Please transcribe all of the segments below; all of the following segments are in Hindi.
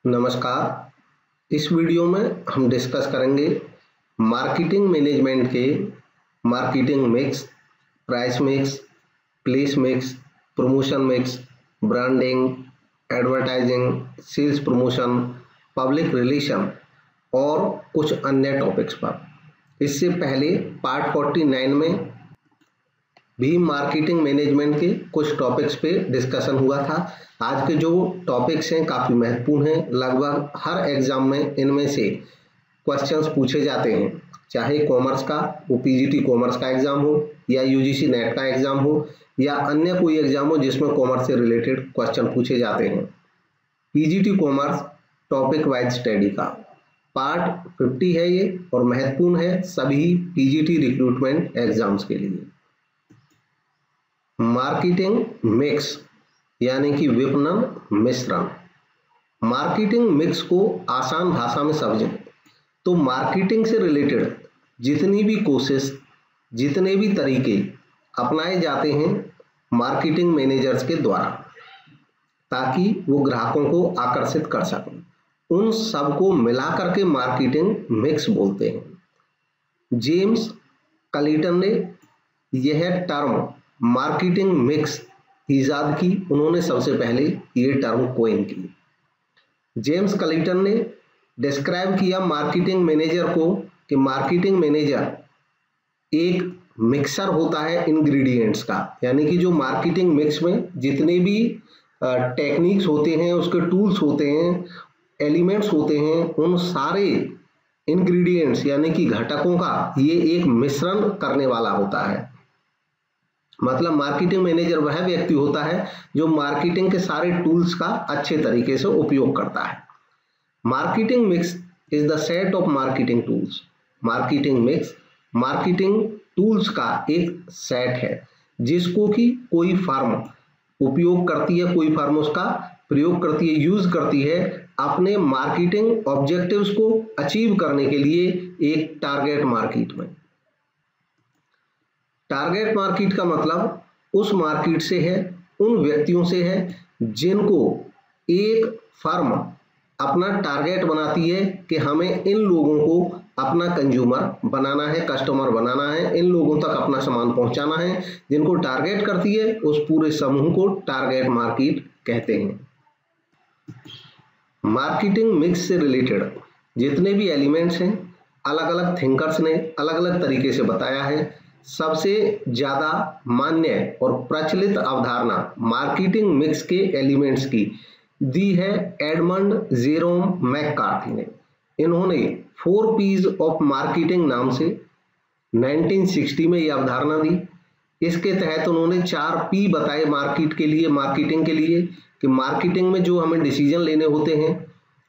नमस्कार। इस वीडियो में हम डिस्कस करेंगे मार्केटिंग मैनेजमेंट के marketing mix, price mix, place mix, promotion mix, branding, advertising, sales promotion, public relation और कुछ अन्य टॉपिक्स पर। इससे पहले पार्ट 49 में भी मार्केटिंग मैनेजमेंट के कुछ टॉपिक्स पे डिस्कशन हुआ था। आज के जो टॉपिक्स हैं काफ़ी महत्वपूर्ण हैं। लगभग हर एग्जाम में इनमें से क्वेश्चंस पूछे जाते हैं, चाहे कॉमर्स का वो पीजीटी कॉमर्स का एग्जाम हो या यूजीसी नेट का एग्जाम हो या अन्य कोई एग्जाम हो जिसमें कॉमर्स से रिलेटेड क्वेश्चन पूछे जाते हैं। PGT commerce topic wise study का पार्ट 50 है ये और महत्वपूर्ण है सभी पीजीटी रिक्रूटमेंट एग्जाम्स के लिए। मार्केटिंग मिक्स यानी कि विपणन मिश्रण। मार्केटिंग मिक्स को आसान भाषा में समझें तो मार्केटिंग से रिलेटेड जितनी भी कोशिश, जितने भी तरीके अपनाए जाते हैं मार्केटिंग मैनेजर्स के द्वारा ताकि वो ग्राहकों को आकर्षित कर सकें, उन सबको मिलाकर के मार्केटिंग मिक्स बोलते हैं। जेम्स क्लीटन ने यह टर्म मार्केटिंग मिक्स ईजाद की, उन्होंने सबसे पहले ये टर्म कोइन की। जेम्स क्लीटन ने डिस्क्राइब किया मार्केटिंग मैनेजर को कि मार्केटिंग मैनेजर एक मिक्सर होता है इंग्रेडिएंट्स का, यानी कि जो मार्केटिंग मिक्स में जितने भी टेक्निक्स होते हैं, उसके टूल्स होते हैं, एलिमेंट्स होते हैं, उन सारे इंग्रेडिएंट्स यानी कि घटकों का ये एक मिश्रण करने वाला होता है। मतलब मार्केटिंग मैनेजर वह व्यक्ति होता है जो मार्केटिंग के सारे टूल्स का अच्छे तरीके से उपयोग करता है। Marketing mix is the set of marketing tools. Marketing mix marketing tools का एक सेट है जिसको कि कोई फर्म उपयोग करती है, कोई फर्म उसका प्रयोग करती है, यूज करती है अपने मार्केटिंग ऑब्जेक्टिव्स को अचीव करने के लिए एक टारगेट मार्केट में। टारगेट मार्केट का मतलब उस मार्केट से है, उन व्यक्तियों से है जिनको एक फर्म अपना टारगेट बनाती है कि हमें इन लोगों को अपना कंज्यूमर बनाना है, कस्टमर बनाना है, इन लोगों तक अपना सामान पहुंचाना है। जिनको टारगेट करती है उस पूरे समूह को टारगेट मार्केट कहते हैं। मार्केटिंग मिक्स से रिलेटेड जितने भी एलिमेंट्स हैं अलग अलग थिंकर्स ने अलग अलग तरीके से बताया है। सबसे ज्यादा मान्य और प्रचलित अवधारणा मार्केटिंग मिक्स के एलिमेंट्स की दी है एडमंड जेरोम मैककार्थी ने। इन्होंने 4 P's ऑफ मार्केटिंग नाम से 1960 में यह अवधारणा दी। इसके तहत उन्होंने 4 P बताए मार्केट के लिए, मार्केटिंग के लिए, कि मार्केटिंग में जो हमें डिसीजन लेने होते हैं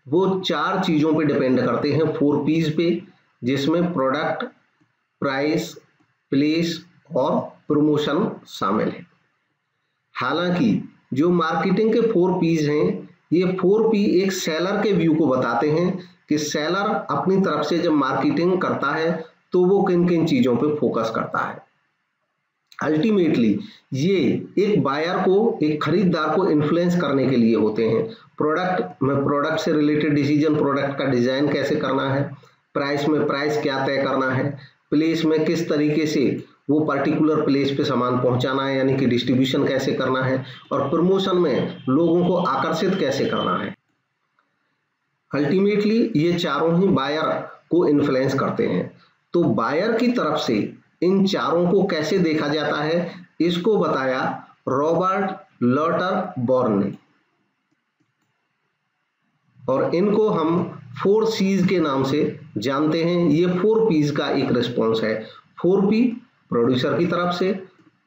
वो 4 चीजों पे डिपेंड करते हैं, 4 P's पे, जिसमें प्रोडक्ट, प्राइस, प्लेस और प्रमोशन शामिल है। हालांकि जो मार्केटिंग के 4 P's हैं, ये 4 P एक सेलर के व्यू को बताते हैं कि सेलर अपनी तरफ से जब मार्केटिंग करता है तो वो किन किन चीजों पे फोकस करता है। अल्टीमेटली ये एक बायर को, एक खरीदार को इन्फ्लुएंस करने के लिए होते हैं। प्रोडक्ट में प्रोडक्ट से रिलेटेड डिसीजन, प्रोडक्ट का डिजाइन कैसे करना है, प्राइस में प्राइस क्या तय करना है, प्लेस में किस तरीके से वो पर्टिकुलर प्लेस पे सामान पहुंचाना है यानी कि डिस्ट्रीब्यूशन कैसे करना है, और प्रमोशन में लोगों को आकर्षित कैसे करना है। अल्टीमेटली ये चारों ही बायर को इन्फ्लुएंस करते हैं। तो बायर की तरफ से इन चारों को कैसे देखा जाता है इसको बताया रॉबर्ट लॉटर बॉर्न ने, और इनको हम 4 C's के नाम से जानते हैं। ये 4 P's का एक रिस्पॉन्स है। 4 P प्रोड्यूसर की तरफ से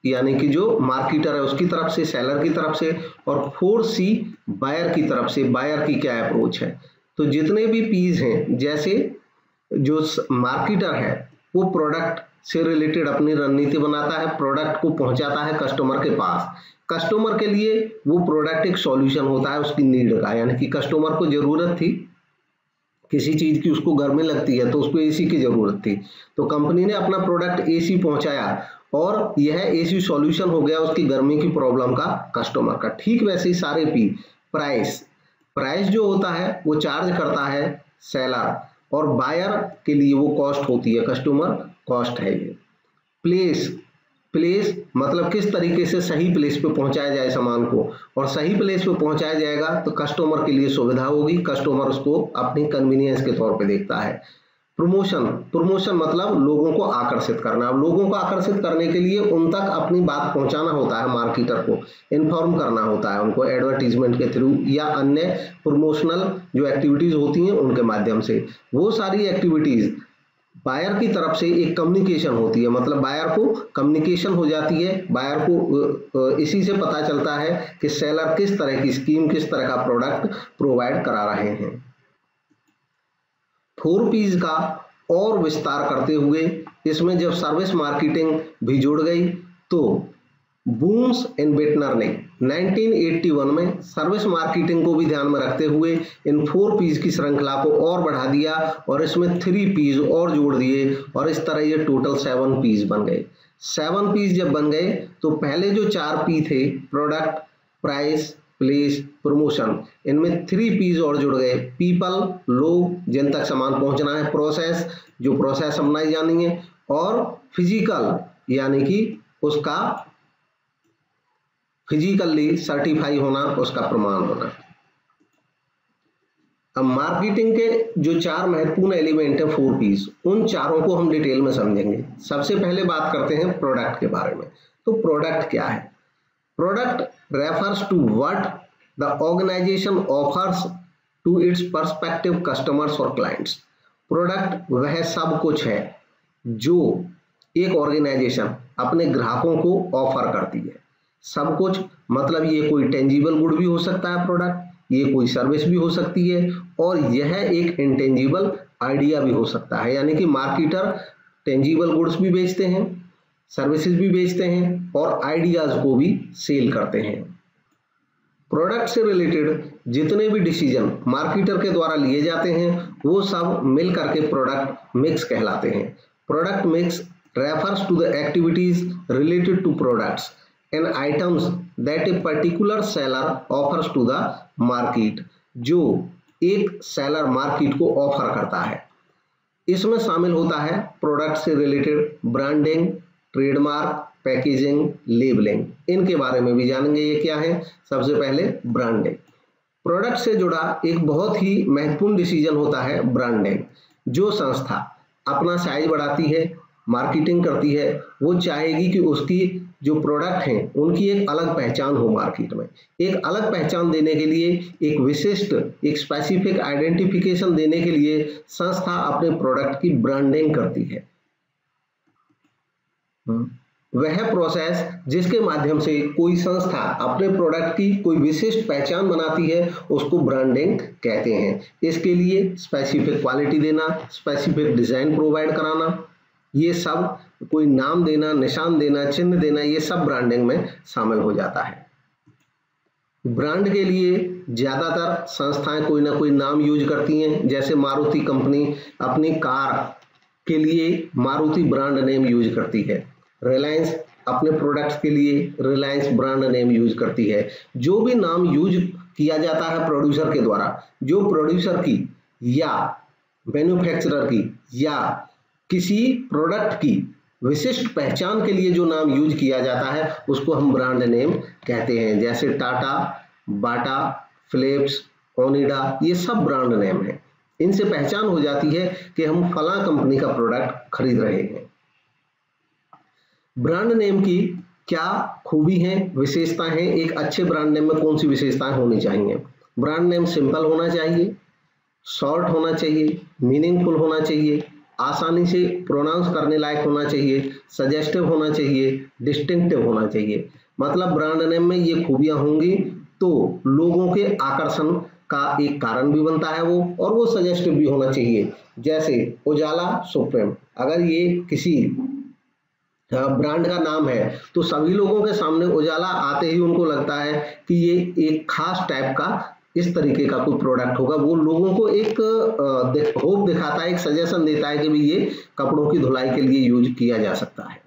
यानी कि जो मार्केटर है उसकी तरफ से, सेलर की तरफ से, और 4 C बायर की तरफ से, बायर की क्या अप्रोच है। तो जितने भी P's हैं, जैसे जो मार्केटर है वो प्रोडक्ट से रिलेटेड अपनी रणनीति बनाता है, प्रोडक्ट को पहुंचाता है कस्टमर के पास। कस्टमर के लिए वो प्रोडक्ट एक सॉल्यूशन होता है उसकी नीड का, यानी कि कस्टमर को जरूरत थी किसी चीज की, उसको गर्मी लगती है तो उसको एसी की जरूरत थी, तो कंपनी ने अपना प्रोडक्ट एसी पहुंचाया और यह एसी सॉल्यूशन हो गया उसकी गर्मी की प्रॉब्लम का कस्टमर का। ठीक वैसे ही सारे P, प्राइस, प्राइस जो होता है वो चार्ज करता है सेलर, और बायर के लिए वो कॉस्ट होती है, कस्टमर कॉस्ट है ये। प्लेस, प्लेस मतलब किस तरीके से सही प्लेस पे पहुंचाया जाए सामान को, और सही प्लेस पे पहुंचाया जाएगा तो कस्टमर के लिए सुविधा होगी, कस्टमर उसको अपनी कन्वीनियंस के तौर पे देखता है। प्रमोशन, प्रमोशन मतलब लोगों को आकर्षित करना। अब लोगों को आकर्षित करने के लिए उन तक अपनी बात पहुंचाना होता है, मार्केटर को इन्फॉर्म करना होता है उनको एडवर्टीजमेंट के थ्रू या अन्य प्रमोशनल जो एक्टिविटीज होती हैं उनके माध्यम से। वो सारी एक्टिविटीज बायर की तरफ से एक कम्युनिकेशन होती है, मतलब बायर को कम्युनिकेशन हो जाती है, बायर को इसी से पता चलता है कि सेलर किस तरह की स्कीम, किस तरह का प्रोडक्ट प्रोवाइड करा रहे हैं। 4Ps का और विस्तार करते हुए इसमें जब सर्विस मार्केटिंग भी जुड़ गई तो बूम्स एंड बिटनर ने 1981 में सर्विस मार्केटिंग को भी ध्यान में रखते हुए इन 4Ps की श्रृंखला को और बढ़ा दिया और इसमें 3Ps और जोड़ दिए, और इस तरह ये टोटल 7Ps बन गए। 7Ps जब बन गए तो पहले जो 4P थे, प्रोडक्ट, प्राइस, प्लेस, प्रमोशन, इनमें 3Ps और जुड़ गए। पीपल, लोग जिन तक सामान पहुंचना है, प्रोसेस, जो प्रोसेस अपनाई जानी है, और फिजिकल यानी कि उसका फिजिकली सर्टिफाई होना, उसका प्रमाण होना। अब मार्केटिंग के जो 4 महत्वपूर्ण एलिमेंट है 4Ps, उन चारों को हम डिटेल में समझेंगे। सबसे पहले बात करते हैं प्रोडक्ट के बारे में। तो प्रोडक्ट क्या है? Product refers to what the organization offers to its prospective customers or clients. Product वह सब कुछ है जो एक ऑर्गेनाइजेशन अपने ग्राहकों को ऑफर करती है। सब कुछ मतलब ये कोई टेंजिबल गुड भी हो सकता है प्रोडक्ट, ये कोई सर्विस भी हो सकती है, और यह एक इंटेंजिबल आइडिया भी हो सकता है। यानी कि मार्केटर टेंजिबल गुड्स भी बेचते हैं, सर्विसेज भी बेचते हैं, और आइडियाज को भी सेल करते हैं। प्रोडक्ट से रिलेटेड जितने भी डिसीजन मार्केटर के द्वारा लिए जाते हैं वो सब मिल करके प्रोडक्ट मिक्स कहलाते हैं। Product mix refers to the activities related to products and items that a particular seller offers to the market, जो एक सेलर मार्केट को ऑफर करता है। इसमें शामिल होता है प्रोडक्ट से related branding, trademark, packaging, labelling. इनके बारे में भी जानेंगे ये क्या है। सबसे पहले ब्रांडिंग। प्रोडक्ट से जुड़ा एक बहुत ही महत्वपूर्ण डिसीजन होता है ब्रांडिंग। जो संस्था अपना साइज बढ़ाती है, मार्केटिंग करती है, वो चाहेगी कि उसकी जो प्रोडक्ट हैं उनकी एक अलग पहचान हो मार्केट में। एक अलग पहचान देने के लिए, एक विशिष्ट, एक स्पेसिफिक आइडेंटिफिकेशन देने के लिए संस्था अपने प्रोडक्ट की ब्रांडिंग करती है। वह प्रोसेस जिसके माध्यम से कोई संस्था अपने प्रोडक्ट की कोई विशिष्ट पहचान बनाती है उसको ब्रांडिंग कहते हैं। इसके लिए स्पेसिफिक क्वालिटी देना, स्पेसिफिक डिजाइन प्रोवाइड कराना, ये सब, कोई नाम देना, निशान देना, चिन्ह देना, ये सब ब्रांडिंग में शामिल हो जाता है। ब्रांड के लिए ज्यादातर संस्थाएं कोई ना कोई नाम यूज करती हैं। जैसे मारुति कंपनी अपनी कार के लिए मारुति ब्रांड नेम यूज करती है। रिलायंस अपने प्रोडक्ट्स के लिए रिलायंस ब्रांड नेम यूज करती है। जो भी नाम यूज किया जाता है प्रोड्यूसर के द्वारा, जो प्रोड्यूसर की या मैन्युफैक्चरर की या किसी प्रोडक्ट की विशिष्ट पहचान के लिए जो नाम यूज किया जाता है उसको हम ब्रांड नेम कहते हैं। जैसे टाटा, बाटा, फिलिप्स, ओनिडा, ये सब ब्रांड नेम है। इनसे पहचान हो जाती है कि हम फला कंपनी का प्रोडक्ट खरीद रहे हैं। ब्रांड नेम की क्या खूबी है, विशेषताएं हैं? एक अच्छे ब्रांड नेम में कौन सी विशेषताएं होनी चाहिए? ब्रांड नेम सिंपल होना चाहिए, शॉर्ट होना चाहिए, मीनिंगफुल होना चाहिए, आसानी से प्रोनाउंस करने लायक होना चाहिए, सजेस्टिव होना चाहिए, डिस्टिंक्टिव होना चाहिए। मतलब ब्रांड नेम में ये खूबियां होंगी तो लोगों के आकर्षण का एक कारण भी बनता है वो, और वो सजेस्टिव भी होना चाहिए। जैसे उजाला सुप्रीम, अगर ये किसी ब्रांड का नाम है तो सभी लोगों के सामने उजाला आते ही उनको लगता है कि ये एक खास टाइप का, इस तरीके का कोई प्रोडक्ट होगा। वो लोगों को एक होप दिखाता है, एक सजेशन देता है कि भी ये कपड़ों की धुलाई के लिए यूज किया जा सकता है।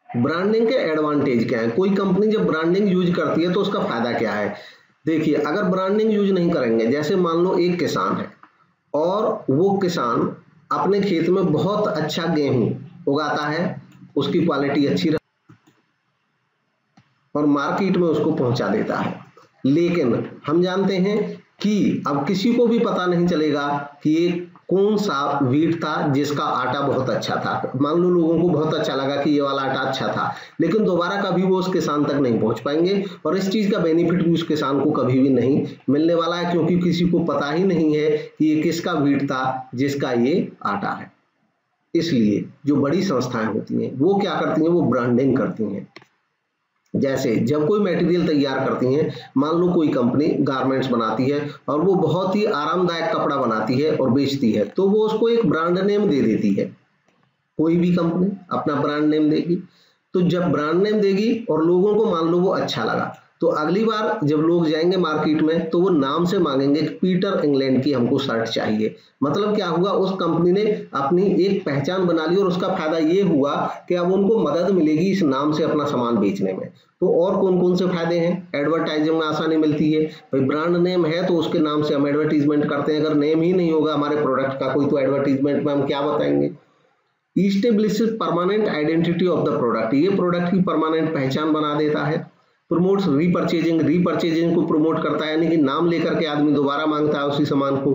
ब्रांडिंग के एडवांटेज क्या है? कोई कंपनी जब ब्रांडिंग यूज करती है तो उसका फायदा क्या है? देखिए अगर ब्रांडिंग यूज नहीं करेंगे, जैसे मान लो एक किसान है और वो किसान अपने खेत में बहुत अच्छा गेहूं उगाता है, उसकी क्वालिटी अच्छी और मार्केट में उसको पहुंचा देता है, लेकिन हम जानते हैं कि अब किसी को भी पता नहीं चलेगा कि ये कौन सा वीट था जिसका आटा बहुत अच्छा था। मान लो लोगों को बहुत अच्छा लगा कि ये वाला आटा अच्छा था, लेकिन दोबारा कभी वो उस किसान तक नहीं पहुंच पाएंगे और इस चीज का बेनिफिट भी उस किसान को कभी भी नहीं मिलने वाला है, क्योंकि किसी को पता ही नहीं है कि ये किसका वीट था जिसका ये आटा है। इसलिए जो बड़ी संस्थाएं होती हैं वो क्या करती हैं, वो ब्रांडिंग करती हैं। जैसे जब कोई मटेरियल तैयार करती हैं, मान लो कोई कंपनी गारमेंट्स बनाती है और वो बहुत ही आरामदायक कपड़ा बनाती है और बेचती है, तो वो उसको एक ब्रांड नेम दे देती है। कोई भी कंपनी अपना ब्रांड नेम देगी, तो जब ब्रांड नेम देगी और लोगों को मान लो वो अच्छा लगा, तो अगली बार जब लोग जाएंगे मार्केट में तो वो नाम से मांगेंगे कि पीटर इंग्लैंड की हमको शर्ट चाहिए। मतलब क्या हुआ, उस कंपनी ने अपनी एक पहचान बना ली और उसका फायदा ये हुआ कि अब उनको मदद मिलेगी इस नाम से अपना सामान बेचने में। तो और कौन कौन से फायदे हैं, एडवर्टाइजिंग में आसानी मिलती है। भाई ब्रांड नेम है तो उसके नाम से हम एडवर्टीजमेंट करते हैं, अगर नेम ही नहीं होगा हमारे प्रोडक्ट का कोई तो एडवर्टीजमेंट में हम क्या बताएंगे। Establishes permanent identity of the product, ये प्रोडक्ट की परमानेंट पहचान बना देता है। प्रमोट्स रीपर्चेजिंग, रीपर्चेजिंग को प्रमोट करता है, यानी कि नाम लेकर के आदमी दोबारा मांगता है उसी सामान को।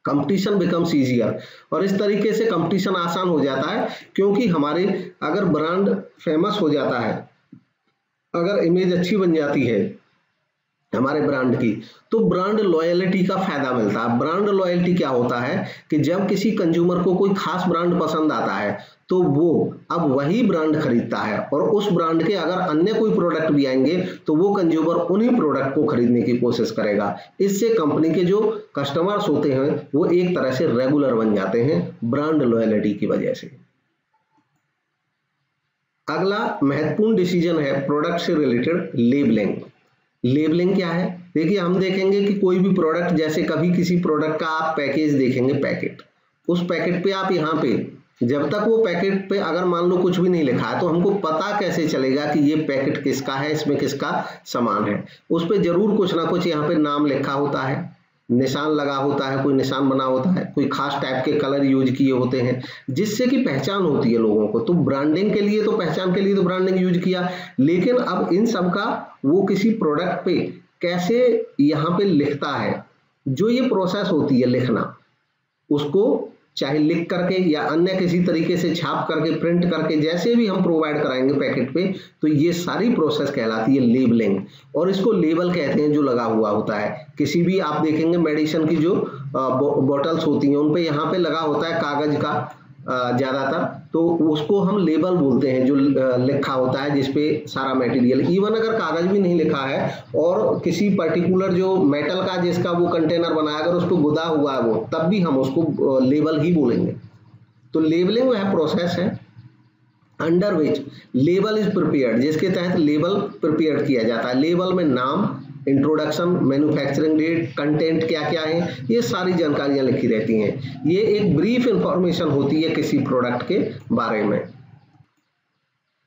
कंपटीशन बिकम्स ईजियर, और इस तरीके से कंपटीशन आसान हो जाता है, क्योंकि हमारे अगर ब्रांड फेमस हो जाता है, अगर इमेज अच्छी बन जाती है हमारे ब्रांड की, तो ब्रांड लॉयल्टी का फायदा मिलता है। ब्रांड लॉयल्टी क्या होता है कि जब किसी कंज्यूमर को कोई खास ब्रांड पसंद आता है तो वो अब वही ब्रांड खरीदता है, और उस ब्रांड के अगर अन्य कोई प्रोडक्ट भी आएंगे तो वो कंज्यूमर उन्हीं प्रोडक्ट को खरीदने की कोशिश करेगा। इससे कंपनी के जो कस्टमर्स होते हैं वो एक तरह से रेगुलर बन जाते हैं ब्रांड लॉयल्टी की वजह से। अगला महत्वपूर्ण डिसीजन है प्रोडक्ट से रिलेटेड लेबलिंग। लेबलिंग क्या है, देखिए हम देखेंगे कि कोई भी प्रोडक्ट, जैसे कभी किसी प्रोडक्ट का आप पैकेज देखेंगे, पैकेट, उस पैकेट पे आप यहाँ पे जब तक वो पैकेट पे अगर मान लो कुछ भी नहीं लिखा है तो हमको पता कैसे चलेगा कि ये पैकेट किसका है, इसमें किसका सामान है। उस पे जरूर कुछ ना कुछ यहाँ पे नाम लिखा होता है, निशान लगा होता है, कोई निशान बना होता है, कोई खास टाइप के कलर यूज किए होते हैं जिससे कि पहचान होती है लोगों को। तो ब्रांडिंग के लिए, तो पहचान के लिए तो ब्रांडिंग यूज किया, लेकिन अब इन सब का वो किसी प्रोडक्ट पे कैसे यहाँ पे लिखता है, जो ये प्रोसेस होती है लिखना, उसको चाहे लिख करके या अन्य किसी तरीके से छाप करके, प्रिंट करके, जैसे भी हम प्रोवाइड कराएंगे पैकेट पे, तो ये सारी प्रोसेस कहलाती है लेबलिंग। और इसको लेबल कहते हैं जो लगा हुआ होता है। किसी भी आप देखेंगे मेडिसिन की जो बॉटल्स होती हैं उन पे यहाँ पे लगा होता है कागज का ज्यादातर, तो उसको हम लेबल बोलते हैं, जो लिखा होता है जिसपे सारा मटेरियल, इवन अगर कागज भी नहीं लिखा है और किसी पर्टिकुलर जो मेटल का जिसका वो कंटेनर बनाया, अगर उसको गुदा हुआ है वो, तब भी हम उसको लेबल ही बोलेंगे। तो लेबलिंग वह प्रोसेस है under which label is prepared, जिसके तहत लेबल प्रिपेयर किया जाता है। लेबल में नाम, इंट्रोडक्शन, मैन्युफैक्चरिंग डेट, कंटेंट क्या क्या है, ये सारी जानकारियां लिखी रहती हैं। ये एक ब्रीफ इंफॉर्मेशन होती है किसी प्रोडक्ट के बारे में।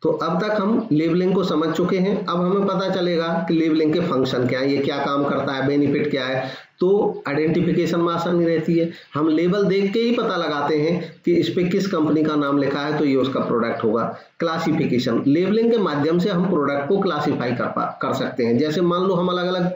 तो अब तक हम लेबलिंग को समझ चुके हैं। अब हमें पता चलेगा कि लेबलिंग के फंक्शन क्या है, ये क्या काम करता है, बेनिफिट क्या है। तो आइडेंटिफिकेशन में आसानी रहती है, हम लेबल देख के ही पता लगाते हैं कि इस पे किस कंपनी का नाम लिखा है तो ये उसका प्रोडक्ट होगा। क्लासिफिकेशन, लेबलिंग के माध्यम से हम प्रोडक्ट को क्लासिफाई कर सकते हैं। जैसे मान लो हम अलग अलग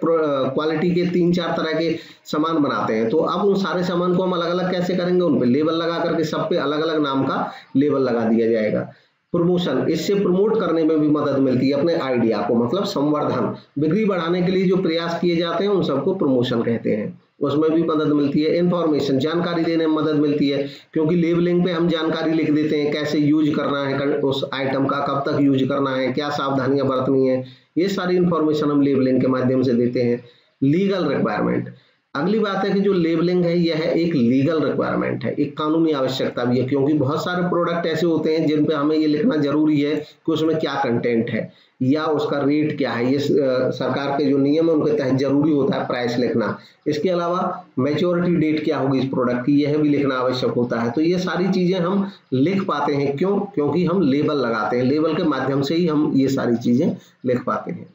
क्वालिटी के 3-4 तरह के सामान बनाते हैं, तो अब उन सारे सामान को हम अलग अलग कैसे करेंगे, उन पे लेबल लगा करके सब पे अलग अलग नाम का लेबल लगा दिया जाएगा। प्रमोशन, इससे प्रमोट करने में भी मदद मिलती है अपने आइडिया को, मतलब संवर्धन, बिक्री बढ़ाने के लिए जो प्रयास किए जाते हैं उन सबको प्रमोशन कहते हैं, उसमें भी मदद मिलती है। इंफॉर्मेशन, जानकारी देने में मदद मिलती है, क्योंकि लेबलिंग पे हम जानकारी लिख देते हैं कैसे यूज करना है उस आइटम का, कब तक यूज करना है, क्या सावधानियां बरतनी है, ये सारी इंफॉर्मेशन हम लेबलिंग के माध्यम से देते हैं। लीगल रिक्वायरमेंट, अगली बात है कि जो लेबलिंग है यह एक लीगल रिक्वायरमेंट है, एक कानूनी आवश्यकता भी है, क्योंकि बहुत सारे प्रोडक्ट ऐसे होते हैं जिन पे हमें ये लिखना जरूरी है कि उसमें क्या कंटेंट है या उसका रेट क्या है। ये सरकार के जो नियम है उनके तहत जरूरी होता है प्राइस लिखना। इसके अलावा मैच्योरिटी डेट क्या होगी इस प्रोडक्ट की, यह भी लिखना आवश्यक होता है। तो ये सारी चीजें हम लिख पाते हैं, क्यों? क्योंकि हम लेबल लगाते हैं, लेबल के माध्यम से ही हम ये सारी चीजें लिख पाते हैं।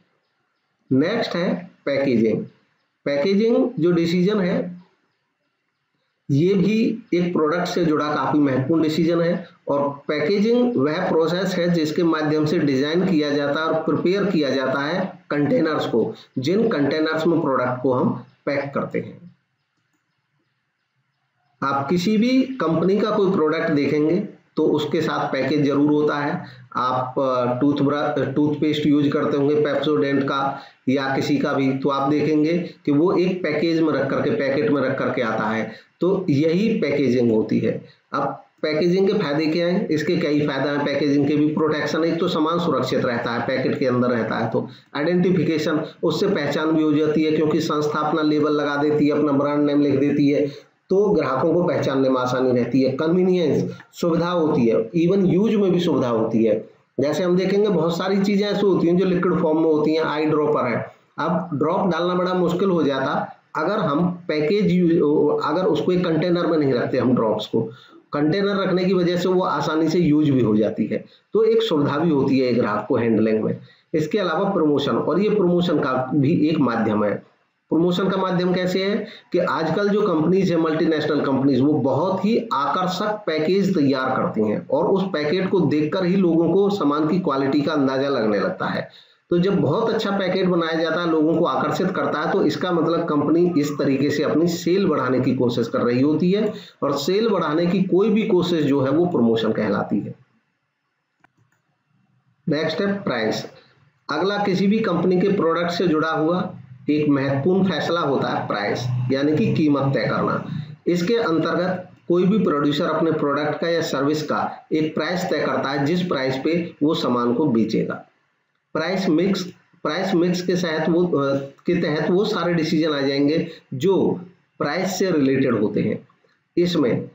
नेक्स्ट है पैकेजिंग। पैकेजिंग जो डिसीजन है ये भी एक प्रोडक्ट से जुड़ा काफी महत्वपूर्ण डिसीजन है, और पैकेजिंग वह प्रोसेस है जिसके माध्यम से डिजाइन किया जाता है और प्रिपेयर किया जाता है कंटेनर्स को, जिन कंटेनर्स में प्रोडक्ट को हम पैक करते हैं। आप किसी भी कंपनी का कोई प्रोडक्ट देखेंगे तो उसके साथ पैकेज जरूर होता है। आप टूथपेस्ट यूज करते होंगे पेप्सोडेंट का या किसी का भी, तो आप देखेंगे कि वो एक पैकेज में रख करके, पैकेट में रख करके आता है, तो यही पैकेजिंग होती है। अब पैकेजिंग के फायदे क्या हैं? इसके कई फायदे हैं। पैकेजिंग के भी प्रोटेक्शन, एक तो सामान सुरक्षित रहता है, पैकेट के अंदर रहता है, तो आइडेंटिफिकेशन, उससे पहचान भी हो जाती है, क्योंकि संस्था अपना लेबल लगा देती है, अपना ब्रांड नेम लिख देती है, तो ग्राहकों को पहचानने में आसानी रहती है। कन्वीनियंस, सुविधा होती है, इवन यूज में भी सुविधा होती है। जैसे हम देखेंगे बहुत सारी चीजें ऐसी होती हैं जो लिक्विड फॉर्म में होती हैं। आई ड्रॉपर है, अब ड्रॉप डालना बड़ा मुश्किल हो जाता अगर हम अगर उसको एक कंटेनर में नहीं रखते, हम ड्रॉप्स को कंटेनर रखने की वजह से वो आसानी से यूज भी हो जाती है, तो एक सुविधा भी होती है ग्राहक को हैंडलिंग में। इसके अलावा प्रमोशन, और ये प्रमोशन का भी एक माध्यम है। प्रमोशन का माध्यम कैसे है कि आजकल जो कंपनीज है, मल्टीनेशनल कंपनीज, वो बहुत ही आकर्षक पैकेज तैयार करती हैं, और उस पैकेट को देखकर ही लोगों को सामान की क्वालिटी का अंदाजा लगने लगता है। तो जब बहुत अच्छा पैकेट बनाया जाता है, लोगों को आकर्षित करता है, तो इसका मतलब कंपनी इस तरीके से अपनी सेल बढ़ाने की कोशिश कर रही होती है, और सेल बढ़ाने की कोई भी कोशिश जो है वो प्रमोशन कहलाती है। नेक्स्ट है प्राइस। अगला किसी भी कंपनी के प्रोडक्ट से जुड़ा हुआ एक महत्वपूर्ण फैसला होता है प्राइस, यानी कि कीमत तय करना। इसके अंतर्गत कोई भी प्रोड्यूसर अपने प्रोडक्ट का या सर्विस का एक प्राइस तय करता है, जिस प्राइस पे वो सामान को बेचेगा। प्राइस मिक्स के तहत वो सारे डिसीजन आ जाएंगे जो प्राइस से रिलेटेड होते हैं। इसमें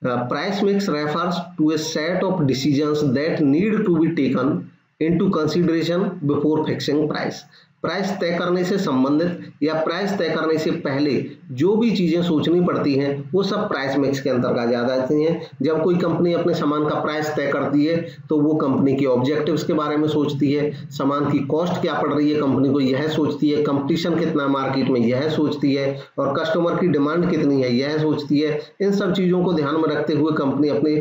price mix refers to a set of decisions that need to be taken into consideration before fixing price. Price तय करने से संबंधित या प्राइस तय करने से पहले जो भी चीजें सोचनी पड़ती हैं, वो सब प्राइस मिक्स के अंतर्गत आ जाती हैं। जब कोई कंपनी अपने सामान का प्राइस तय करती है, तो वो कंपनी के ऑब्जेक्टिव्स के बारे में सोचती है, सामान की कॉस्ट क्या पड़ रही है कंपनी को यह सोचती है, कंपटीशन कितना मार्केट में यह सोचती है, और कस्टमर की डिमांड कितनी है यह सोचती है। इन सब चीजों को ध्यान में रखते हुए कंपनी अपने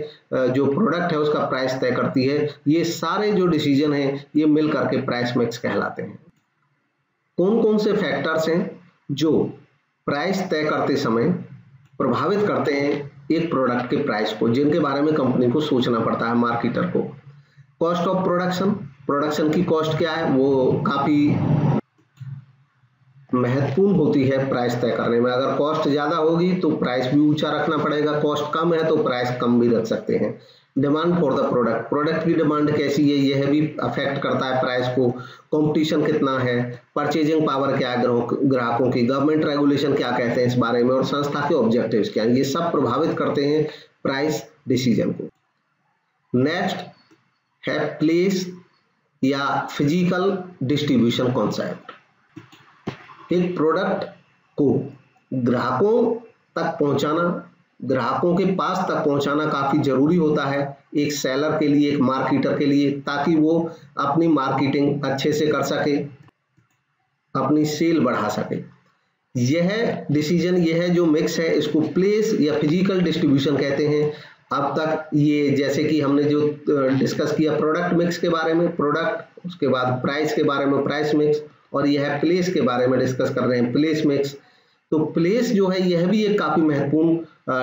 जो प्रोडक्ट है उसका प्राइस तय करती है। ये सारे जो डिसीजन है ये मिल करके प्राइस मिक्स कहलाते हैं। कौन कौन से फैक्टर्स हैं जो प्राइस तय करते समय प्रभावित करते हैं एक प्रोडक्ट के प्राइस को, जिनके बारे में कंपनी को सोचना पड़ता है, मार्केटर को? कॉस्ट ऑफ प्रोडक्शन, प्रोडक्शन की कॉस्ट क्या है, वो काफी महत्वपूर्ण होती है प्राइस तय करने में। अगर कॉस्ट ज्यादा होगी तो प्राइस भी ऊंचा रखना पड़ेगा, कॉस्ट कम है तो प्राइस कम भी रख सकते हैं। Demand for the product, product की डिमांड कैसी है यह भी अफेक्ट करता है प्राइस को। कंपटीशन कितना है, परचेजिंग पावर क्या है ग्राहकों की, गवर्नमेंट रेगुलेशन क्या कहते हैं इस बारे में, और संस्था के ऑब्जेक्टिव्स क्या हैं, ये सब प्रभावित करते हैं प्राइस डिसीजन को। नेक्स्ट है प्लेस या फिजिकल डिस्ट्रीब्यूशन कॉन्सेप्ट। एक प्रोडक्ट को ग्राहकों तक पहुंचाना, ग्राहकों के पास तक पहुंचाना काफी जरूरी होता है एक सेलर के लिए, एक मार्केटर के लिए, ताकि वो अपनी मार्केटिंग अच्छे से कर सके, अपनी सेल बढ़ा सके। यह डिसीजन, यह जो मिक्स है, इसको प्लेस या फिजिकल डिस्ट्रीब्यूशन कहते हैं। अब तक ये जैसे कि हमने जो डिस्कस किया प्रोडक्ट मिक्स के बारे में, प्रोडक्ट, उसके बाद प्राइस के बारे में प्राइस मिक्स, और यह प्लेस के बारे में डिस्कस कर रहे हैं प्लेस मिक्स। तो प्लेस जो है यह भी एक काफी महत्वपूर्ण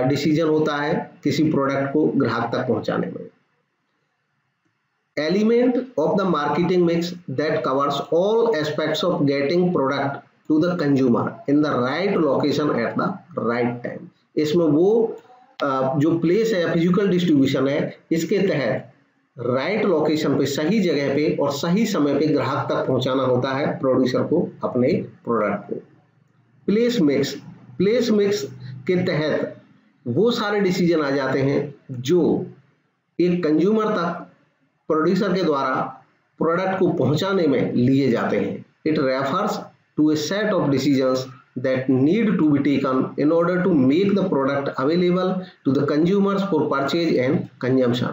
डिसीजन होता है किसी प्रोडक्ट को ग्राहक तक पहुंचाने में। Element of the marketing mix that covers all aspects of getting product to the consumer in the right location at the right time. इसमें वो जो प्लेस है, फिजिकल डिस्ट्रीब्यूशन है, इसके तहत राइट लोकेशन पे, सही जगह पे और सही समय पे ग्राहक तक पहुंचाना होता है प्रोड्यूसर को अपने प्रोडक्ट को। प्लेस मिक्स के तहत वो सारे डिसीजन आ जाते हैं जो एक कंज्यूमर तक प्रोड्यूसर के द्वारा प्रोडक्ट को पहुंचाने में लिए जाते हैं। It refers to a set of decisions that need to be taken in order to make the product available to the consumers for purchase and consumption.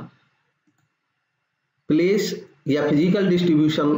Place या फिजिकल डिस्ट्रीब्यूशन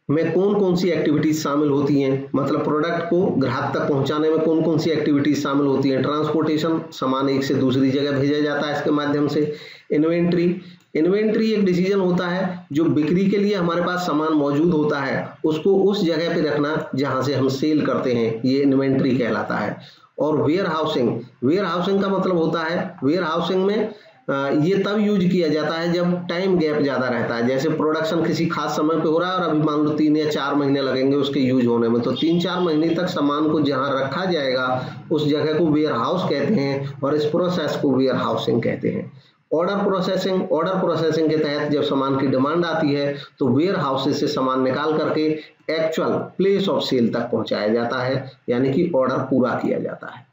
में कौन कौन सी एक्टिविटीज शामिल होती हैं, मतलब प्रोडक्ट को ग्राहक तक पहुंचाने में कौन कौन सी एक्टिविटीज शामिल होती हैं। ट्रांसपोर्टेशन, सामान एक से दूसरी जगह भेजा जाता है इसके माध्यम से। इन्वेंट्री, इन्वेंट्री एक डिसीजन होता है जो बिक्री के लिए हमारे पास सामान मौजूद होता है उसको उस जगह पे रखना जहां से हम सेल करते हैं, ये इन्वेंट्री कहलाता है। और वेयर हाउसिंग, वेयर हाउसिंग का मतलब होता है, वेयर हाउसिंग में ये तब यूज किया जाता है जब टाइम गैप ज़्यादा रहता है, जैसे प्रोडक्शन किसी खास समय पे हो रहा है और अभी मान लो 3 या 4 महीने लगेंगे उसके यूज होने में, तो 3-4 महीने तक सामान को जहां रखा जाएगा उस जगह को वेयर हाउस कहते हैं और इस प्रोसेस को वेयर हाउसिंग कहते हैं। ऑर्डर प्रोसेसिंग, ऑर्डर प्रोसेसिंग के तहत जब सामान की डिमांड आती है तो वेयर हाउसेस से सामान निकाल करके एक्चुअल प्लेस ऑफ सेल तक पहुंचाया जाता है, यानी कि ऑर्डर पूरा किया जाता है।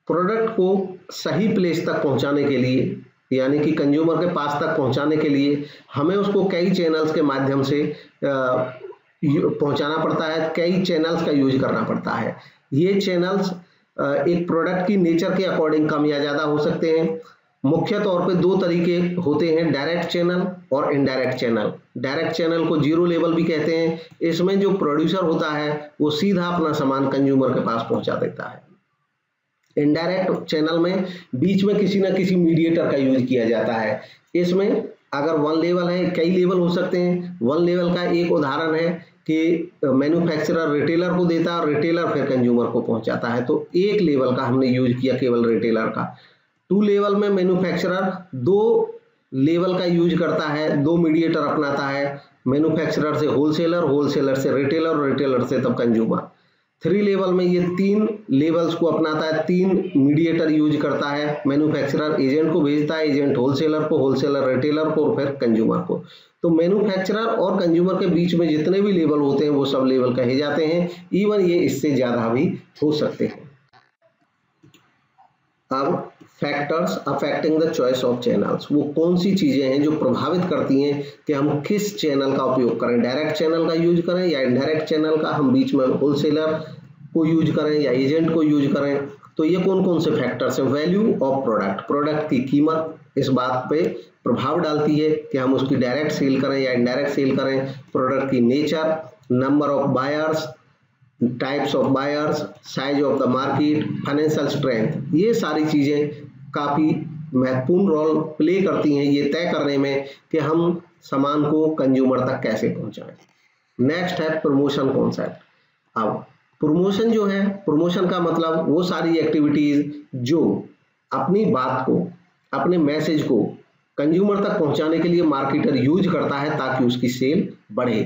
प्रोडक्ट को सही प्लेस तक पहुंचाने के लिए, यानी कि कंज्यूमर के पास तक पहुंचाने के लिए हमें उसको कई चैनल्स के माध्यम से पहुंचाना पड़ता है, कई चैनल्स का यूज करना पड़ता है। ये चैनल्स एक प्रोडक्ट की नेचर के अकॉर्डिंग कम या ज़्यादा हो सकते हैं। मुख्य तौर पे 2 तरीके होते हैं, डायरेक्ट चैनल और इनडायरेक्ट चैनल। डायरेक्ट चैनल को जीरो लेवल भी कहते हैं। इसमें जो प्रोड्यूसर होता है वो सीधा अपना सामान कंज्यूमर के पास पहुंचा देता है। इनडायरेक्ट चैनल में बीच में किसी न किसी मीडिएटर का यूज किया जाता है। इसमें अगर 1 लेवल है, कई लेवल हो सकते हैं। 1 लेवल का एक उदाहरण है कि मैन्युफैक्चरर रिटेलर को देता है और रिटेलर फिर कंज्यूमर को पहुंचाता है, तो 1 लेवल का हमने यूज किया केवल रिटेलर का। 2 लेवल में मैन्युफैक्चरर 2 लेवल का यूज करता है, 2 मीडिएटर अपनाता है, मैन्युफैक्चरर से होलसेलर, होलसेलर से रिटेलर, रिटेलर से तब कंज्यूमर। 3 लेवल में ये 3 लेवल्स को अपनाता है, 3 मीडिएटर यूज करता है। मैन्युफैक्चरर एजेंट को भेजता है, एजेंट होलसेलर को, होलसेलर रिटेलर को और फिर कंज्यूमर को। तो मैन्युफैक्चरर और कंज्यूमर के बीच में जितने भी लेवल होते हैं वो सब लेवल कहे जाते हैं, इवन ये इससे ज्यादा भी हो सकते हैं। अब factors affecting the choice of channels, वो कौन सी चीजें हैं जो प्रभावित करती हैं कि हम किस चैनल का उपयोग करें, डायरेक्ट चैनल का यूज करें या इनडायरेक्ट चैनल का, हम बीच में होलसेलर को यूज करें या एजेंट को यूज करें। तो ये कौन कौन से फैक्टर्स हैं। वैल्यू ऑफ प्रोडक्ट, प्रोडक्ट की कीमत इस बात पे प्रभाव डालती है कि हम उसकी डायरेक्ट सेल करें या इनडायरेक्ट सेल करें। प्रोडक्ट की nature, number of buyers, types of buyers, size of the market, financial strength, ये सारी चीजें काफी महत्वपूर्ण रोल प्ले करती हैं ये तय करने में कि हम सामान को कंज्यूमर तक कैसे पहुंचाएं। नेक्स्ट है प्रमोशन कॉन्सेप्ट। अब प्रमोशन जो है, प्रमोशन का मतलब वो सारी एक्टिविटीज जो अपनी बात को, अपने मैसेज को कंज्यूमर तक पहुंचाने के लिए मार्केटर यूज करता है ताकि उसकी सेल बढ़े।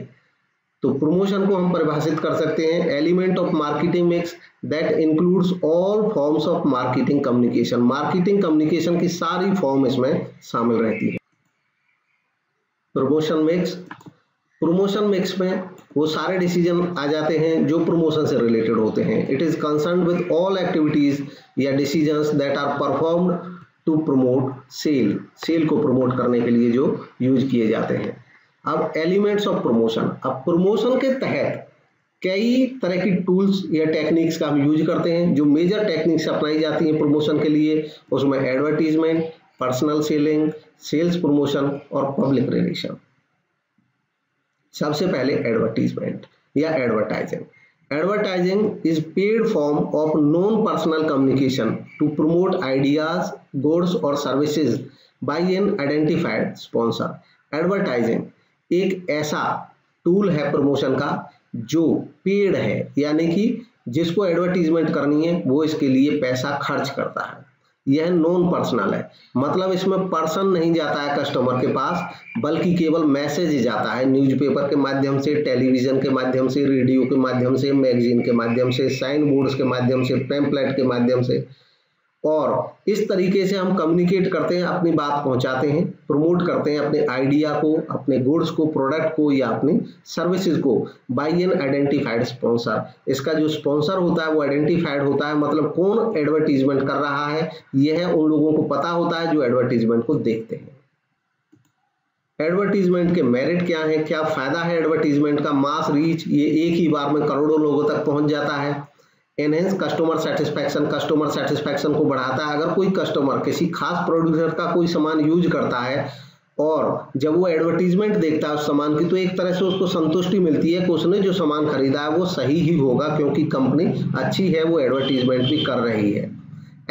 तो प्रमोशन को हम परिभाषित कर सकते हैं, element of marketing mix that includes all forms of marketing communication. Marketing communication की सारी फॉर्म इसमें शामिल रहती है। प्रमोशन मिक्स, प्रमोशन मिक्स में वो सारे डिसीजन आ जाते हैं जो प्रमोशन से रिलेटेड होते हैं। It is concerned with all activities या decisions that are performed to promote sale, sale को प्रमोट करने के लिए जो यूज किए जाते हैं। अब एलिमेंट्स ऑफ प्रमोशन, अब प्रमोशन के तहत कई तरह की टूल्स या टेक्निक्स का हम यूज करते हैं। जो मेजर टेक्निक्स अपनाई जाती हैं प्रमोशन के लिए उसमें advertisement, personal selling, sales promotion और पब्लिक रिलेशन। सबसे पहले एडवर्टीजमेंट या advertising. Advertising is paid form of non personal communication to promote ideas, goods और services by an identified sponsor. Advertising एक ऐसा टूल है प्रमोशन का जो पेड है, यानी कि जिसको एडवर्टीजमेंट करनी है वो इसके लिए पैसा खर्च करता है। यह नॉन पर्सनल है, मतलब इसमें पर्सन नहीं जाता है कस्टमर के पास, बल्कि केवल मैसेज जाता है न्यूज़पेपर के माध्यम से, टेलीविजन के माध्यम से, रेडियो के माध्यम से, मैगजीन के माध्यम से, साइन बोर्ड्स के माध्यम से, पैम्पलेट के माध्यम से। और इस तरीके से हम कम्युनिकेट करते हैं, अपनी बात पहुंचाते हैं, प्रमोट करते हैं अपने आइडिया को, अपने गुड्स को, प्रोडक्ट को या अपनी सर्विसेज को बाय एन आइडेंटिफाइड स्पॉन्सर। इसका जो स्पॉन्सर होता है वो आइडेंटिफाइड होता है, मतलब कौन एडवर्टीजमेंट कर रहा है यह उन लोगों को पता होता है जो एडवर्टीजमेंट को देखते हैं। एडवर्टीजमेंट के मेरिट क्या है, क्या फायदा है एडवर्टीजमेंट का। मास रीच, ये एक ही बार में करोड़ों लोगों तक पहुंच जाता है। Enhance customer satisfaction, customer satisfaction को बढ़ाता है। अगर कोई कस्टमर किसी खास प्रोड्यूसर का कोई सामान यूज करता है और जब वो एडवर्टीजमेंट देखता है उस सामान की तो एक तरह से उसको संतुष्टि मिलती है कि उसने जो सामान खरीदा है वो सही ही होगा, क्योंकि कंपनी अच्छी है, वो एडवर्टीजमेंट भी कर रही है।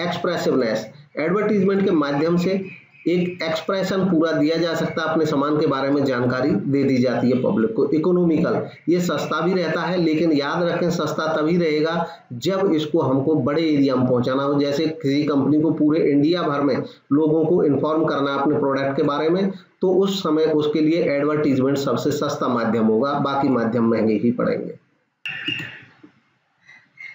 एक्सप्रेसिवनेस, एडवर्टीजमेंट के माध्यम से एक एक्सप्रेशन पूरा दिया जा सकता है, अपने सामान के बारे में जानकारी दे दी जाती है पब्लिक को। इकोनॉमिकल, ये सस्ता भी रहता है, लेकिन याद रखें सस्ता तभी रहेगा जब इसको हमको बड़े एरिया में पहुंचाना हो। जैसे किसी कंपनी को पूरे इंडिया भर में लोगों को इन्फॉर्म करना अपने प्रोडक्ट के बारे में, तो उस समय उसके लिए एडवर्टीजमेंट सबसे सस्ता माध्यम होगा, बाकी माध्यम महंगे ही पड़ेंगे।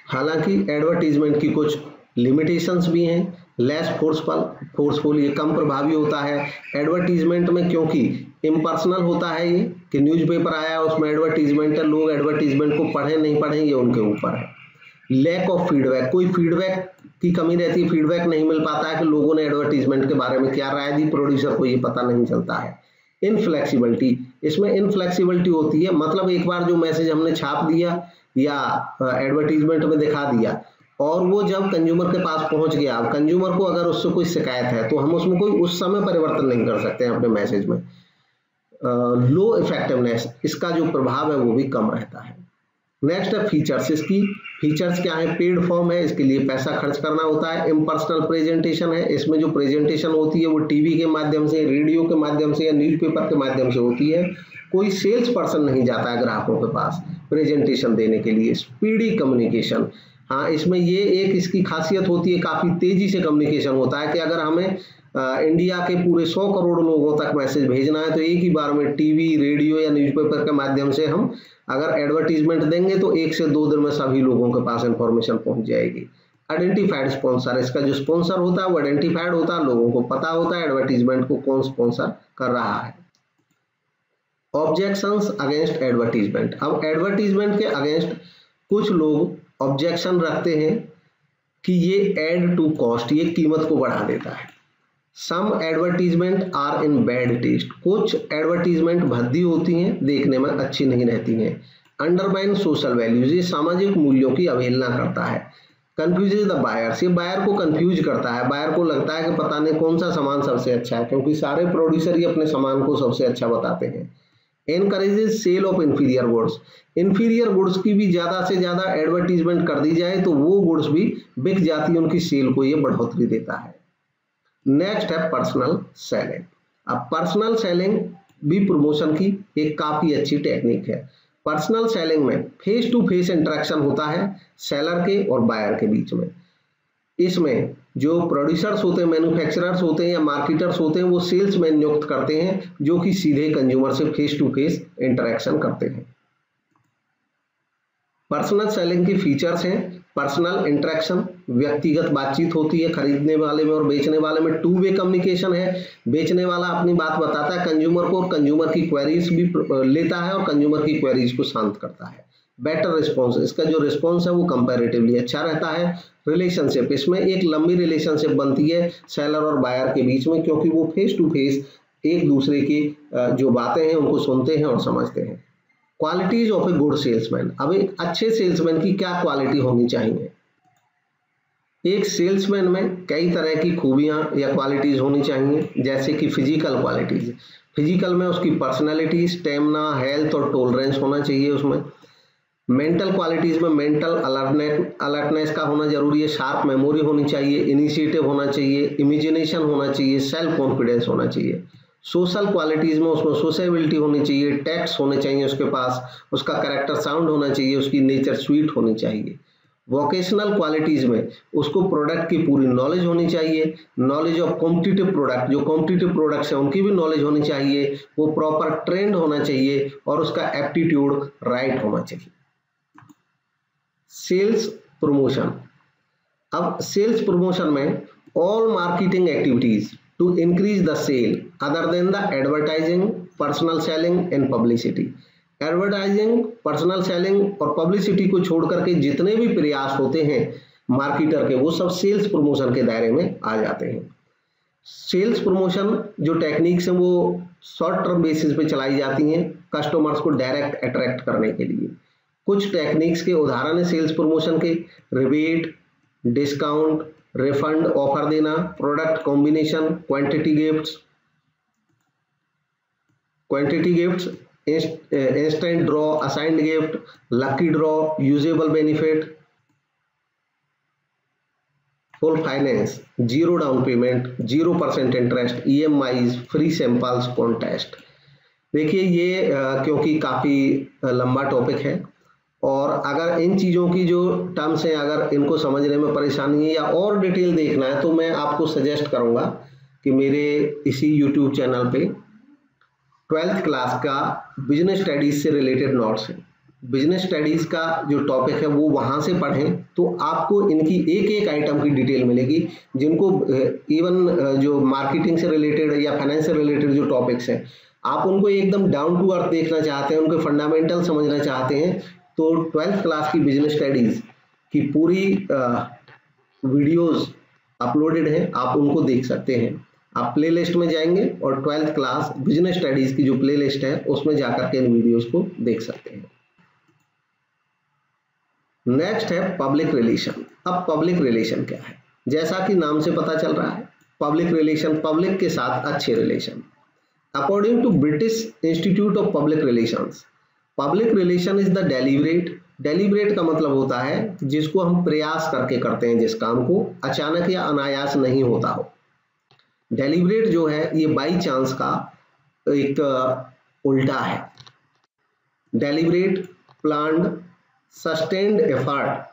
हालांकि एडवर्टीजमेंट की कुछ लिमिटेशंस भी हैं। लेस फोर्सफुल, ये कम प्रभावी होता है एडवर्टीजमेंट में, क्योंकि इम्पर्सनल होता है ये कि न्यूज़पेपर आया उसमें एडवर्टीजमेंट है, लोग एडवर्टीजमेंट को पढ़ें नहीं पढ़ें ये उनके ऊपर है। लैक ऑफ फीडबैक, कोई फीडबैक की कमी रहती है, फीडबैक नहीं मिल पाता है कि लोगों ने एडवर्टीजमेंट के बारे में क्या राय दी, प्रोड्यूसर को ये पता नहीं चलता है। इनफ्लेक्सिबिलिटी, इसमें इनफ्लेक्सिबिलिटी होती है, मतलब एक बार जो मैसेज हमने छाप दिया या एडवर्टीजमेंट में दिखा दिया और वो जब कंज्यूमर के पास पहुंच गया, कंज्यूमर को अगर उससे कोई शिकायत है तो हम उसमें कोई उस समय परिवर्तन नहीं कर सकते हैं अपने मैसेज में। लो इफेक्टिवनेस, इसका जो प्रभाव है वो भी कम रहता है। नेक्स्ट है फीचर्स, इसकी फीचर्स क्या है, पेड फॉर्म है, इसके लिए पैसा खर्च करना होता है। इम्पर्सनल प्रेजेंटेशन है, इसमें जो प्रेजेंटेशन होती है वो टीवी के माध्यम से, रेडियो के माध्यम से या न्यूज़पेपर के माध्यम से होती है। कोई सेल्स पर्सन नहीं जाता है ग्राहकों के पास प्रेजेंटेशन देने के लिए। स्पीडी कम्युनिकेशन, हाँ इसमें ये एक इसकी खासियत होती है, काफ़ी तेज़ी से कम्युनिकेशन होता है कि अगर हमें इंडिया के पूरे 100 करोड़ लोगों तक मैसेज भेजना है तो एक ही बार में टीवी, रेडियो या न्यूज़पेपर के माध्यम से हम अगर एडवर्टीजमेंट देंगे तो 1 से 2 दिन में सभी लोगों के पास इंफॉर्मेशन पहुंच जाएगी। आइडेंटिफाइड स्पॉन्सर, इसका जो स्पॉन्सर होता है वो आइडेंटिफाइड होता है, लोगों को पता होता है एडवर्टीजमेंट को कौन स्पॉन्सर कर रहा है। ऑब्जेक्शंस अगेंस्ट एडवर्टीजमेंट, अब एडवर्टीजमेंट के अगेंस्ट कुछ लोग ऑब्जेक्शन रखते हैं कि ये एड टू कॉस्ट, ये कीमत को बढ़ा देता है। Some advertisement are in bad taste, कुछ एडवर्टीजमेंट भद्दी होती हैं, देखने में अच्छी नहीं रहती हैं। अंडरमाइन सोशल वैल्यूज, ये सामाजिक मूल्यों की अवहेलना करता है। कंफ्यूजेज द बायर्स, ये बायर को कंफ्यूज करता है, बायर को लगता है कि पता नहीं कौन सा सामान सबसे अच्छा है, क्योंकि सारे प्रोड्यूसर ही अपने सामान को सबसे अच्छा बताते हैं। Encourages sale of inferior goods, inferior goods की भी ज़्यादा से ज़्यादा एडवर्टीजमेंट कर दी जाए तो वो गुड्स भी बिक जाती है, उनकी सेल को ये बढ़ोतरी देता है। नेक्स्ट है पर्सनल सेलिंग, अब पर्सनल सेलिंग भी प्रमोशन की एक काफ़ी अच्छी टेक्निक है। पर्सनल सेलिंग में फेस टू फेस इंटरेक्शन होता है सेलर के और बायर के बीच में। इसमें जो प्रोड्यूसर्स होते हैं, मैन्युफैक्चरर्स होते हैं या मार्केटर्स होते हैं, वो सेल्समैन नियुक्त करते हैं जो कि सीधे कंज्यूमर से फेस टू फेस इंटरेक्शन करते हैं। पर्सनल सेलिंग के फीचर्स हैं पर्सनल इंटरेक्शन, व्यक्तिगत बातचीत होती है खरीदने वाले में और बेचने वाले में। टू वे कम्युनिकेशन है, बेचने वाला अपनी बात बताता है कंज्यूमर को और कंज्यूमर की क्वेरीज भी लेता है और कंज्यूमर की क्वेरीज को शांत करता है। बेटर रिस्पॉन्स, इसका जो रिस्पॉन्स है वो कंपैरेटिवली अच्छा रहता है। रिलेशनशिप, इसमें एक लंबी रिलेशनशिप बनती है सेलर और बायर के बीच में, क्योंकि वो फेस टू फेस एक दूसरे की जो बातें हैं उनको सुनते हैं और समझते हैं। Qualities of a good salesman, अब एक अच्छे सेल्समैन की क्या क्वालिटी होनी चाहिए। एक सेल्समैन में कई तरह की खूबियां या क्वालिटीज होनी चाहिए, जैसे कि फिजिकल क्वालिटीज, फिजिकल में उसकी पर्सनैलिटी, स्टेमिना, हेल्थ और टॉलरेंस होना चाहिए उसमें। मेंटल क्वालिटीज में मेंटल अलर्टनेस का होना जरूरी है, शार्प मेमोरी होनी चाहिए, इनिशिएटिव होना चाहिए, इमेजिनेशन होना चाहिए, सेल्फ कॉन्फिडेंस होना चाहिए। सोशल क्वालिटीज में उसमें सोशेबिलिटी होनी चाहिए, टैक्ट्स होने चाहिए उसके पास, उसका कैरेक्टर साउंड होना चाहिए, उसकी नेचर स्वीट होनी चाहिए। वोकेशनल क्वालिटीज में उसको प्रोडक्ट की पूरी नॉलेज होनी चाहिए, नॉलेज ऑफ कॉम्पिटिटिव प्रोडक्ट, जो कॉम्पिटिटिव प्रोडक्ट्स हैं उनकी भी नॉलेज होनी चाहिए, वो प्रॉपर ट्रेंड होना चाहिए और उसका एप्टीट्यूड राइट होना चाहिए। सेल्स प्रमोशन, अब सेल्स प्रमोशन में all marketing activities to increase the sale other than the advertising, personal selling and publicity, advertising, personal selling और पब्लिसिटी को छोड़ करके जितने भी प्रयास होते हैं मार्केटर के, वो सब सेल्स प्रमोशन के दायरे में आ जाते हैं। सेल्स प्रमोशन जो टेक्निक्स हैं वो शॉर्ट टर्म बेसिस पे चलाई जाती हैं कस्टमर्स को डायरेक्ट अट्रैक्ट करने के लिए। कुछ टेक्निक्स के उदाहरण है सेल्स प्रमोशन के, रिबेट, डिस्काउंट, रिफंड ऑफर देना, product combination, quantity gifts. Quantity gifts, instant draw, assigned gift, lucky draw, usable benefit, full finance, zero down payment, 0% interest, EMIs, free samples, contest. देखिए ये क्योंकि काफ़ी लंबा टॉपिक है और अगर इन चीज़ों की जो टर्म्स हैं अगर इनको समझने में परेशानी है या और डिटेल देखना है तो मैं आपको सजेस्ट करूंगा कि मेरे इसी यूट्यूब चैनल पे 12th क्लास का बिजनेस स्टडीज़ से रिलेटेड नोट्स है। बिजनेस स्टडीज़ का जो टॉपिक है वो वहाँ से पढ़ें तो आपको इनकी एक एक आइटम की डिटेल मिलेगी, जिनको इवन जो मार्केटिंग से रिलेटेड या फाइनेंस से रिलेटेड जो टॉपिक्स हैं आप उनको एकदम डाउन टू अर्थ देखना चाहते हैं, उनके फंडामेंटल समझना चाहते हैं तो 12th क्लास की बिजनेस स्टडीज़ की पूरी वीडियोस अपलोडेड हैं, आप उनको देख सकते हैं। आप प्लेलिस्ट में जाएंगे और 12th क्लास बिजनेस स्टडीज़ की जो प्लेलिस्ट है उसमें जाकर के इन वीडियोस को देख सकते हैं। नेक्स्ट है पब्लिक रिलेशन। अब पब्लिक रिलेशन क्या है? जैसा कि नाम से पता चल रहा है, पब्लिक रिलेशन, पब्लिक के साथ अच्छे relation. According to British Institute of Public Relations, public relation is the deliberate का मतलब होता है जिसको हम प्रयास करके करते हैं, जिस काम को अचानक या अनायास नहीं होता हो। डेलिब्रेट जो है ये बाई चांस का एक उल्टा है। Deliberate, planned, sustained effort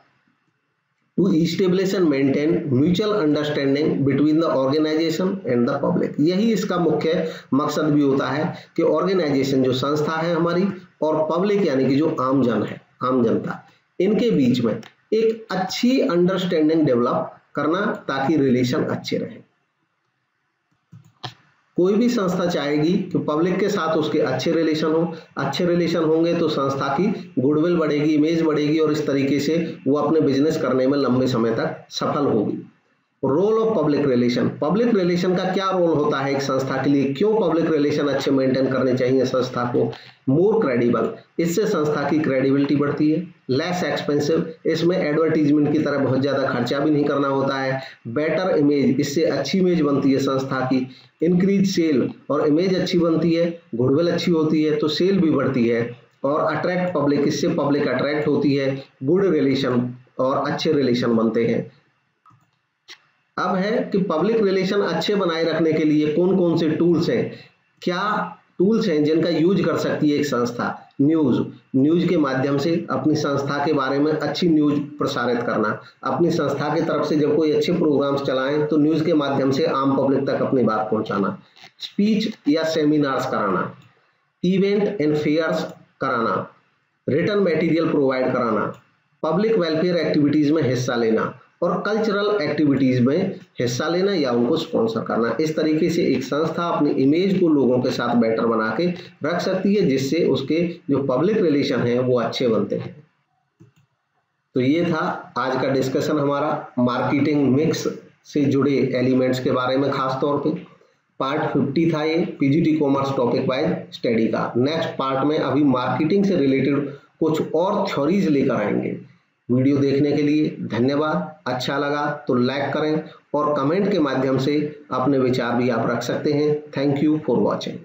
to establish and maintain mutual understanding between the organisation and the public. यही इसका मुख्य मकसद भी होता है कि ऑर्गेनाइजेशन जो संस्था है हमारी और पब्लिक यानी कि जो आम जन है, आम जनता, इनके बीच में एक अच्छी अंडरस्टैंडिंग डेवलप करना ताकि रिलेशन अच्छे रहे। कोई भी संस्था चाहेगी कि पब्लिक के साथ उसके अच्छे रिलेशन हो, अच्छे रिलेशन होंगे तो संस्था की गुडविल बढ़ेगी, इमेज बढ़ेगी और इस तरीके से वो अपने बिजनेस करने में लंबे समय तक सफल होगी। Role of public relation, public relation का क्या रोल होता है एक संस्था के लिए, क्यों पब्लिक रिलेशन अच्छे मेंटेन करने चाहिए संस्था को? मोर क्रेडिबल, इससे संस्था की क्रेडिबिलिटी बढ़ती है। लेस एक्सपेंसिव, इसमें एडवर्टीजमेंट की तरह बहुत ज़्यादा खर्चा भी नहीं करना होता है। बेटर इमेज, इससे अच्छी इमेज बनती है संस्था की। इंक्रीज सेल, और इमेज अच्छी बनती है, गुडविल अच्छी होती है तो सेल भी बढ़ती है। और अट्रैक्ट पब्लिक, इससे पब्लिक अट्रैक्ट होती है। गुड रिलेशन, और अच्छे रिलेशन बनते हैं। अब है कि पब्लिक रिलेशन अच्छे बनाए रखने के लिए कौन कौन से टूल्स हैं, क्या टूल्स हैं जिनका यूज कर सकती है एक संस्था? न्यूज के माध्यम से अपनी संस्था के बारे में अच्छी न्यूज प्रसारित करना, अपनी संस्था की तरफ से जब कोई अच्छे प्रोग्राम्स चलाएं तो न्यूज के माध्यम से आम पब्लिक तक अपनी बात पहुंचाना। स्पीच या सेमिनार्स कराना, इवेंट एंड फेयर्स कराना, रिटर्न मटेरियल प्रोवाइड कराना, पब्लिक वेलफेयर एक्टिविटीज में हिस्सा लेना और कल्चरल एक्टिविटीज में हिस्सा लेना या उनको स्पॉन्सर करना। इस तरीके से एक संस्था अपनी इमेज को लोगों के साथ बेटर बना के रख सकती है, जिससे उसके जो पब्लिक रिलेशन हैं वो अच्छे बनते हैं। तो ये था आज का डिस्कशन हमारा मार्केटिंग मिक्स से जुड़े एलिमेंट्स के बारे में। खास तौर पे पार्ट 50 था ये PGT commerce topic wise study का। नेक्स्ट पार्ट में अभी मार्केटिंग से रिलेटेड कुछ और थ्योरीज लेकर आएंगे। वीडियो देखने के लिए धन्यवाद। अच्छा लगा तो लाइक करें और कमेंट के माध्यम से अपने विचार भी आप रख सकते हैं। Thank you for watching.